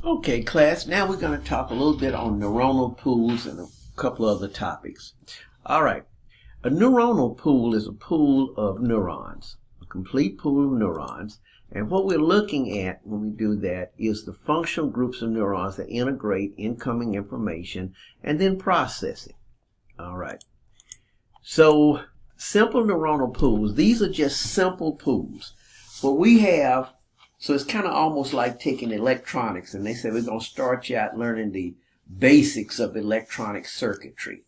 Okay, class, now we're going to talk a little bit on neuronal pools and a couple of other topics. All right, a neuronal pool is a pool of neurons, a complete pool of neurons. And what we're looking at when we do that is the functional groups of neurons that integrate incoming information and then process it. All right. So simple neuronal pools, these are just simple pools. What we have, so it's kind of almost like taking electronics and they say we're going to start you out learning the basics of electronic circuitry.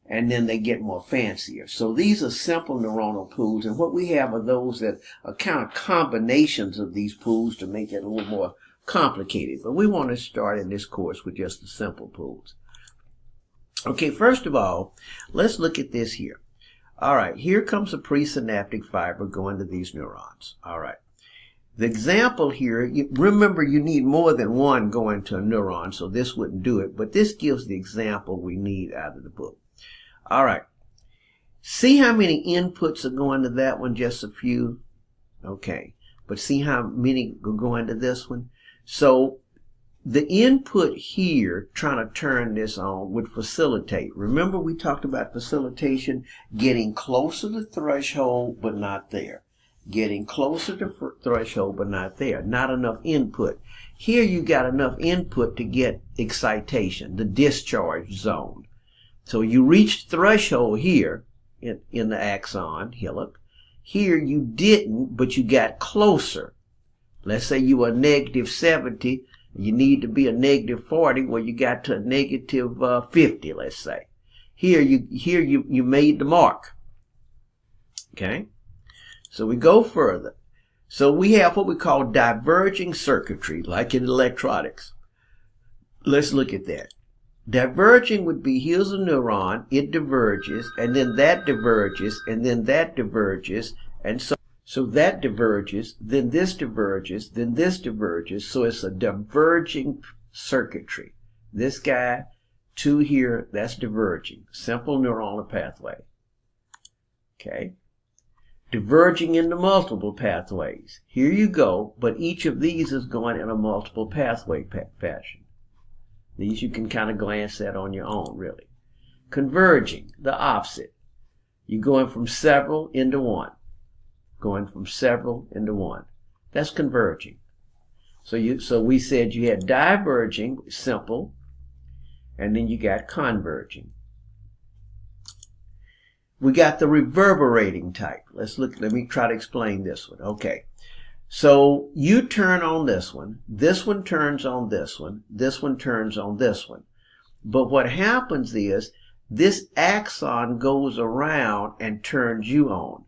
And then they get more fancier. So these are simple neuronal pools, and what we have are those that are kind of combinations of these pools to make it a little more complicated. But we want to start in this course with just the simple pools. Okay, first of all, let's look at this here. All right, here comes a presynaptic fiber going to these neurons. All right. The example here, remember you need more than one going to a neuron, so this wouldn't do it, but this gives the example we need out of the book. All right. See how many inputs are going to that one? Just a few. Okay. But see how many go into this one? So the input here, trying to turn this on, would facilitate. Remember we talked about facilitation, getting closer to threshold, but not there. Getting closer to threshold, but not there. Not enough input. Here you got enough input to get excitation, the discharge zone. So you reached threshold here in the axon hillock. Here you didn't, but you got closer. Let's say you were negative 70. You need to be a negative 40. Well, you got to a negative 50, let's say. Here you made the mark. Okay? So we go further. So we have what we call diverging circuitry, like in electronics. Let's look at that. Diverging would be, here's a neuron, it diverges, and then that diverges, and then that diverges, and so that diverges, then this diverges, then this diverges, so it's a diverging circuitry. This guy to here, that's diverging. Simple neuronal pathway. Okay. Diverging into multiple pathways. Here you go, but each of these is going in a multiple pathway fashion. These you can kind of glance at on your own, really. Converging, the opposite. You're going from several into one. Going from several into one. That's converging. So we said you had diverging, simple, and then you got converging. We got the reverberating type. Let me try to explain this one. Okay. So you turn on this one turns on this one turns on this one. But what happens is this axon goes around and turns you on.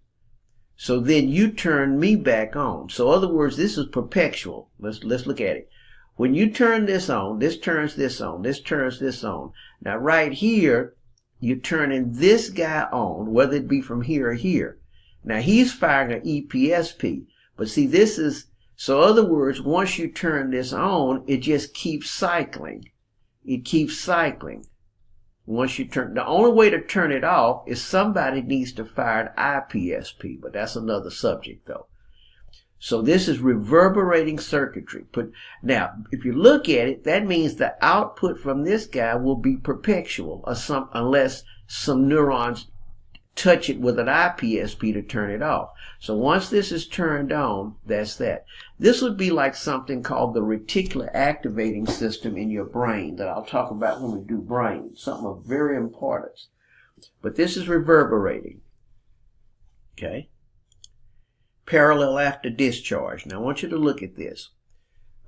So then you turn me back on. So in other words, this is perpetual. Let's look at it. When you turn this on, this turns this on, this turns this on. Now right here, you're turning this guy on, whether it be from here or here. Now he's firing an EPSP. But see, this is, so in other words, once you turn this on, it just keeps cycling. It keeps cycling. Once you turn, the only way to turn it off is somebody needs to fire an IPSP, but that's another subject though. So this is reverberating circuitry. Now, if you look at it, that means the output from this guy will be perpetual, unless some neurons touch it with an IPSP to turn it off. So once this is turned on, that's that. This would be like something called the reticular activating system in your brain that I'll talk about when we do brain, something of very importance. But this is reverberating. Okay. Parallel after discharge. Now I want you to look at this.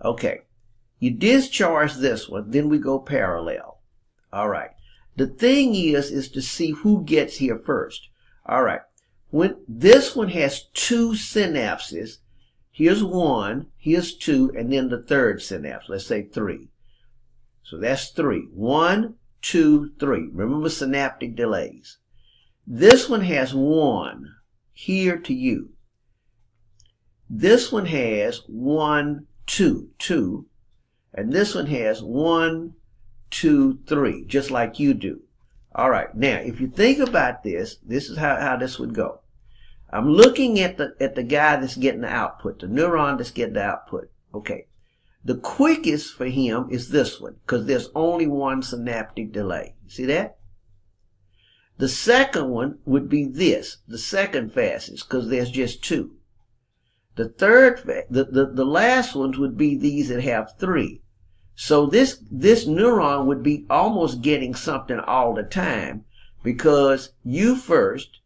Okay. You discharge this one, then we go parallel. All right. The thing is to see who gets here first. All right. When this one has two synapses, here's one, here's two, and then the third synapse. Let's say 3. So that's 3. 1, 2, 3. Remember synaptic delays. This one has 1 here to you. This one has 1, 2, 2, and this one has 1, 2, 3, just like you do. All right. Now, if you think about this, this is how this would go. I'm looking at the guy that's getting the output, the neuron that's getting the output. Okay. The quickest for him is this one, because there's only one synaptic delay. See that? The second one would be this, the second fastest, because there's just two. The third, the last ones would be these that have three. So this neuron would be almost getting something all the time, because you first,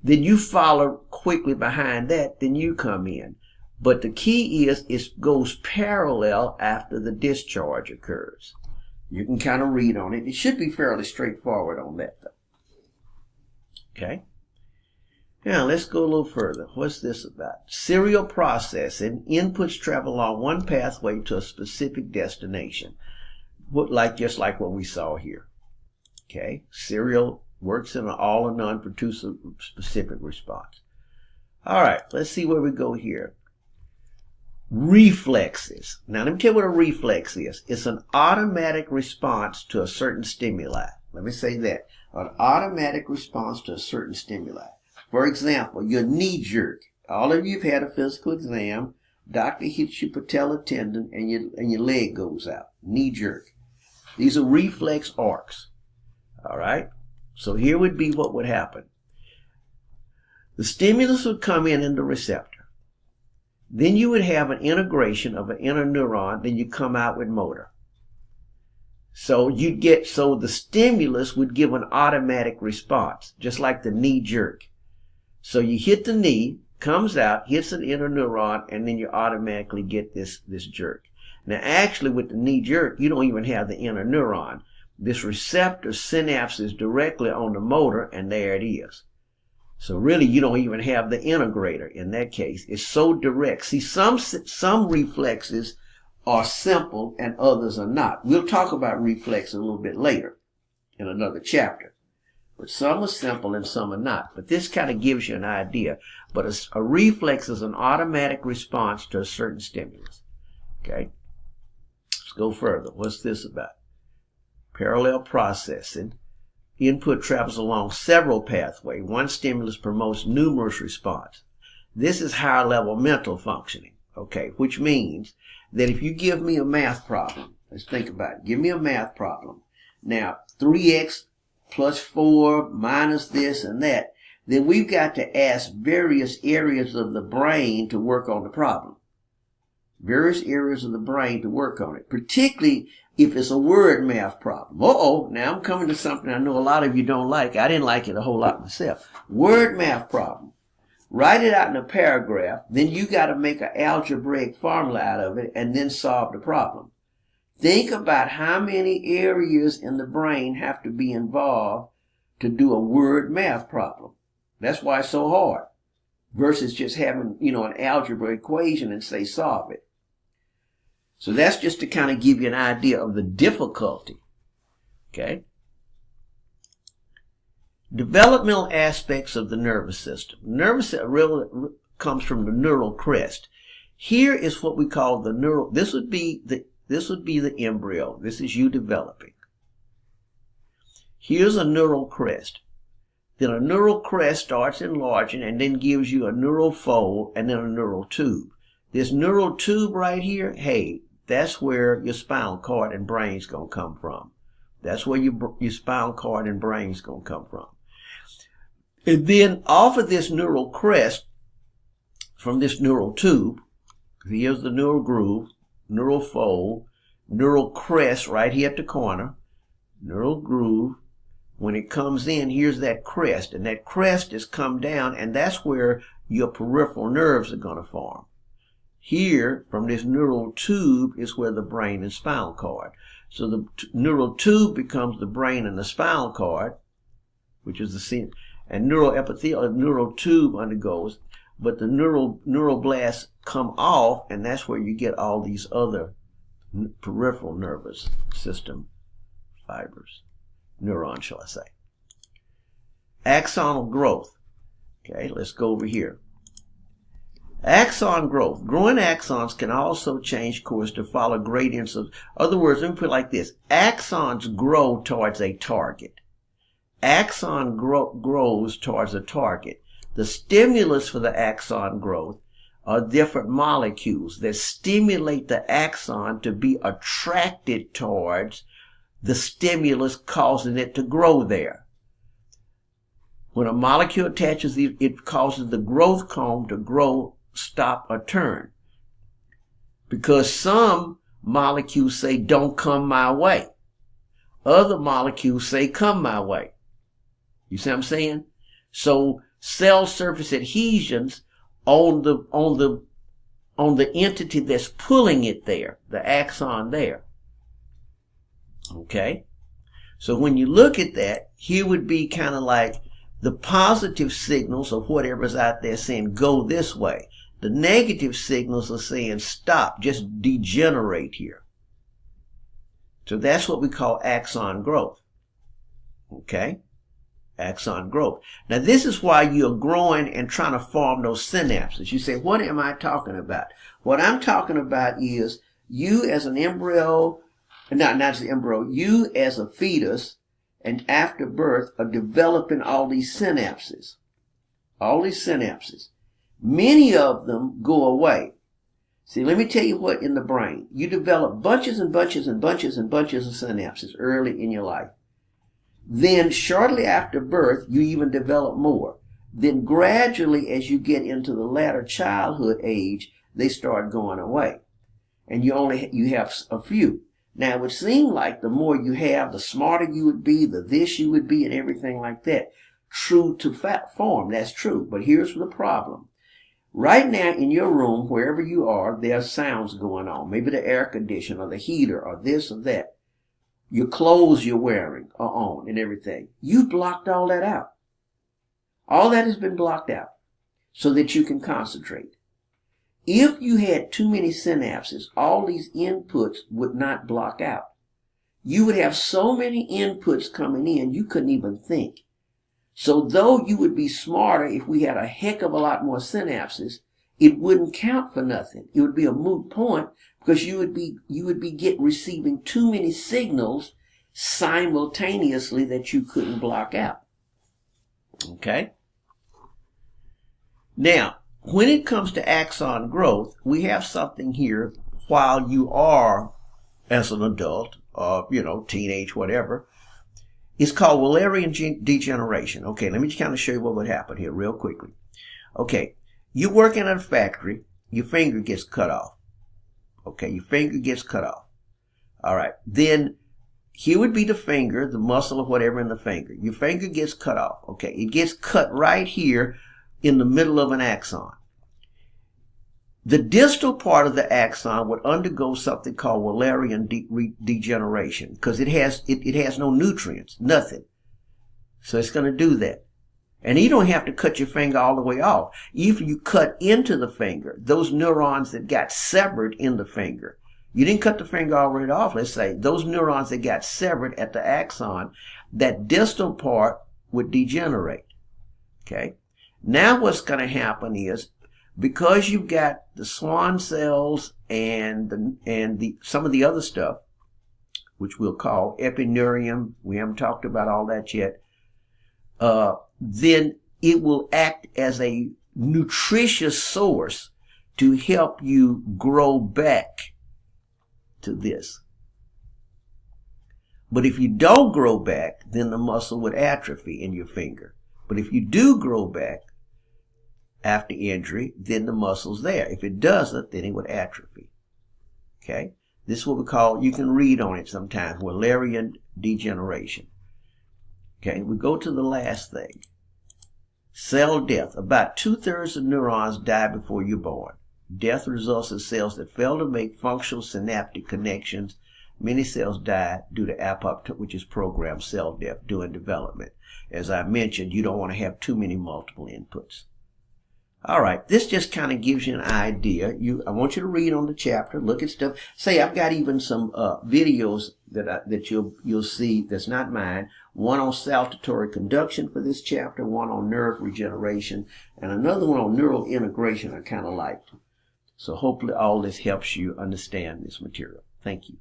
then you follow quickly behind that, then you come in. But the key is it goes parallel after the discharge occurs. You can kind of read on it. It should be fairly straightforward on that, though. Okay? Now, let's go a little further. What's this about? Serial processing. Inputs travel along one pathway to a specific destination. Just like what we saw here. Okay? Serial works in an all or none, produce a specific response. All right, let's see where we go here. Reflexes. Now, let me tell you what a reflex is. It's an automatic response to a certain stimuli. Let me say that. An automatic response to a certain stimuli. For example, your knee jerk. All of you have had a physical exam. Doctor hits your patellar tendon and your leg goes out. Knee jerk. These are reflex arcs. All right? So here would be what would happen. The stimulus would come in the receptor. Then you would have an integration of an inner neuron. Then you come out with motor. So the stimulus would give an automatic response, just like the knee jerk. So you hit the knee, comes out, hits an inner neuron, and then you automatically get this jerk. Now, actually, with the knee jerk, you don't even have the inner neuron. This receptor synapses directly on the motor, and there it is. So really, you don't even have the integrator in that case. It's so direct. See, some reflexes are simple and others are not. We'll talk about reflex a little bit later in another chapter. But some are simple and some are not. But this kind of gives you an idea. But a reflex is an automatic response to a certain stimulus. Okay? Let's go further. What's this about? Parallel processing. Input travels along several pathways. One stimulus promotes numerous responses. This is higher level mental functioning. Okay? Which means that if you give me a math problem, let's think about it. Give me a math problem. Now, 3x plus 4 minus this and that, then we've got to ask various areas of the brain to work on the problem. Various areas of the brain to work on it, particularly if it's a word math problem. Now I'm coming to something I know a lot of you don't like. I didn't like it a whole lot myself. Word math problem. Write it out in a paragraph, then you got to make an algebraic formula out of it and then solve the problem. Think about how many areas in the brain have to be involved to do a word math problem. That's why it's so hard. Versus just having, an algebra equation and say solve it. So that's just to kind of give you an idea of the difficulty. Okay? Developmental aspects of the nervous system. Nervous system really comes from the neural crest. Here is what we call the neural. This would be the embryo. This is you developing. Here's a neural crest. Then a neural crest starts enlarging and then gives you a neural fold and then a neural tube. This neural tube right here, hey, that's where your spinal cord and brain's going to come from. That's where your spinal cord and brain's going to come from. And then off of this neural crest, from this neural tube, here's the neural groove, neural fold, neural crest right here at the corner, neural groove. When it comes in, here's that crest, and that crest has come down, and that's where your peripheral nerves are going to form. Here, from this neural tube, is where the brain and spinal cord. So the neural tube becomes the brain and the spinal cord, which is the scene. And neural epithelial, neural tube undergoes, but the neural blasts come off, and that's where you get all these other peripheral nervous system fibers, neurons, shall I say. Axonal growth. Okay, let's go over here. Axon growth. Growing axons can also change course to follow gradients of, other words, let me put it like this. Axons grow towards a target. Axon grows towards a target. The stimulus for the axon growth are different molecules that stimulate the axon to be attracted towards the stimulus causing it to grow there. When a molecule attaches, it causes the growth cone to grow, stop, or turn. Because some molecules say, don't come my way. Other molecules say, come my way. You see what I'm saying? So cell surface adhesions on the entity that's pulling it there, the axon there. Okay? So when you look at that, here would be kind of like the positive signals of whatever's out there saying go this way. The negative signals are saying stop, just degenerate here. So that's what we call axon growth. Okay? Axon growth. Now this is why you're growing and trying to form those synapses. You say, what am I talking about? What I'm talking about is you as an embryo, not as an embryo, you as a fetus and after birth are developing all these synapses. All these synapses. Many of them go away. See, let me tell you what in the brain. You develop bunches and bunches and bunches and bunches of synapses early in your life. Then shortly after birth, you even develop more. Then gradually, as you get into the latter childhood age, they start going away. And you have a few. Now, it would seem like the more you have, the smarter you would be, the this you would be, and everything like that. True to form, that's true. But here's the problem. Right now in your room, wherever you are, there are sounds going on. Maybe the air conditioner or the heater or this or that. Your clothes you're wearing are on and everything. You've blocked all that out. All that has been blocked out so that you can concentrate. If you had too many synapses, all these inputs would not block out. You would have so many inputs coming in, you couldn't even think. So though you would be smarter if we had a heck of a lot more synapses, it wouldn't count for nothing. It would be a moot point because you would be receiving too many signals simultaneously that you couldn't block out. Okay? Now, when it comes to axon growth, we have something here while you are as an adult or, teenage, whatever. It's called Reverberating degeneration. Okay, let me just kind of show you what would happen here real quickly. Okay, you're working at a factory, your finger gets cut off. Okay, your finger gets cut off. All right, then here would be the finger, the muscle or whatever in the finger. Your finger gets cut off. Okay, it gets cut right here in the middle of an axon. The distal part of the axon would undergo something called Reverberating degeneration because it has no nutrients, nothing. So it's going to do that. And you don't have to cut your finger all the way off. If you cut into the finger, those neurons that got severed in the finger, you didn't cut the finger all the way off, let's say, those neurons that got severed at the axon, that distal part would degenerate. Okay? Now what's going to happen is, because you've got the Schwann cells and some of the other stuff, which we'll call epineurium, we haven't talked about all that yet, then it will act as a nutritious source to help you grow back to this. But if you don't grow back, then the muscle would atrophy in your finger. But if you do grow back after injury, then the muscle's there. If it doesn't, then it would atrophy. Okay? This is what we call, you can read on it sometimes, Reverberating degeneration. Okay, we go to the last thing. Cell death. About 2/3 of neurons die before you're born. Death results in cells that fail to make functional synaptic connections. Many cells die due to apoptosis, which is programmed cell death during development. As I mentioned, you don't want to have too many multiple inputs. All right, this just kind of gives you an idea. I want you to read on the chapter, look at stuff. Say, I've got even some videos that you'll see that's not mine. One on saltatory conduction for this chapter, one on nerve regeneration, and another one on neural integration I kind of liked. So hopefully all this helps you understand this material. Thank you.